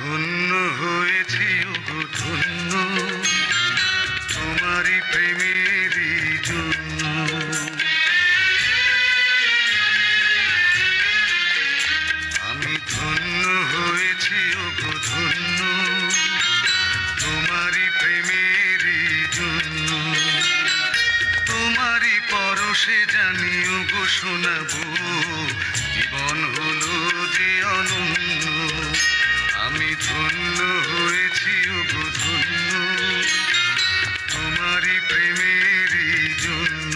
ধন্য হয়েছি ওগো ধন্য, তোমারই প্রেমেরই জন্য। আমি ধন্য হয়েছি ওগো ধন্য, তোমারই প্রেমেরই জন্য। তোমারই পরশে জানিও গো শোনাবো, জীবন হলো যে অনন্য। আমি ধন্য হয়েছি ওগো ধন্য, তোমারই প্রেমেরই জন্য।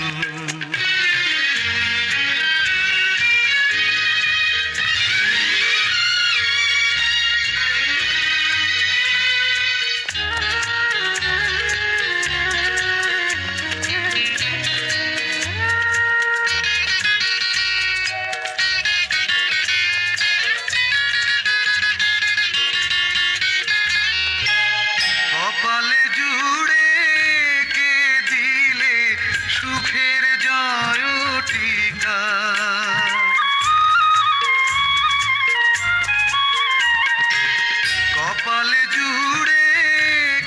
কপালে জুড়ে কে দিলে সুখের জয় টিকা, কপালে জুড়ে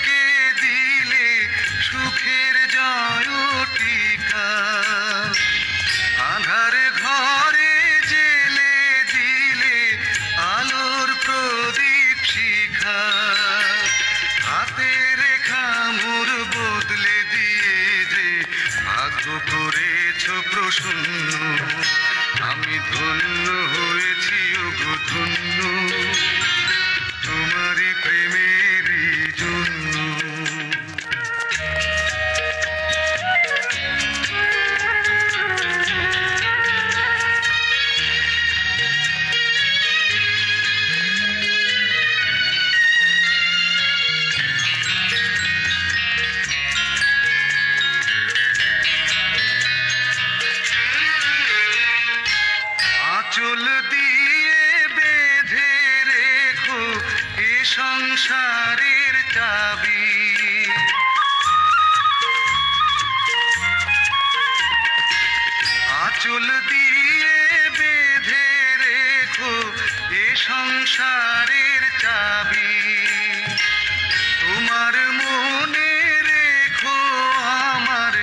কে দিলে সুখের জয় টিকা। আঁধারে ঘরে জেলে দিলে আলোর প্রদীপ শিখা। হাতে রেখা মোর বদলে দিয়ে যে ভাগ্য করেছ প্রসন্ন। আমি ধন্য হয়েছি ওগো ধন্য, তোমারই প্রেমেরই জন্য। আঁচল দিয়ে বেঁধে রেখো এ সংসারের চাবি। আঁচল দিয়ে বেঁধে রেখো এ সংসারের চাবি। তোমার মনে রেখো আমার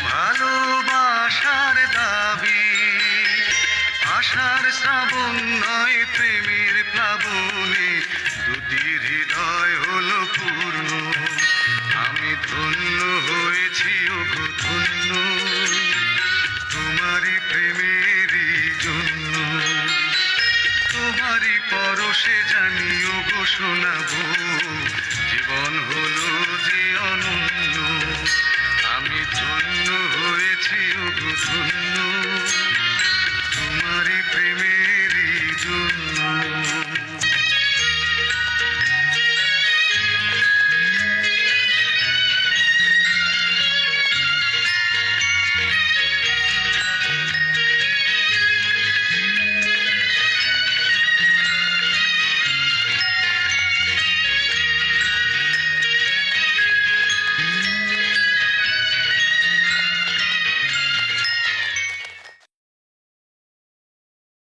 ভালোবাসার দাবি। আশার শ্রাবণ নয় প্রেমের প্লাবনে দুটি হৃদয় হলো পূর্ণ। আমি ধন্য হয়েছি ওগো ধন্য, তোমারই প্রেমেরই জন্য। তোমারই পরশে জানিও গো শোনাবো, জীবন হলো যে অনন্য। আমি ধন্য হয়েছি ওগো ধন্য, তোমারই প্রেমে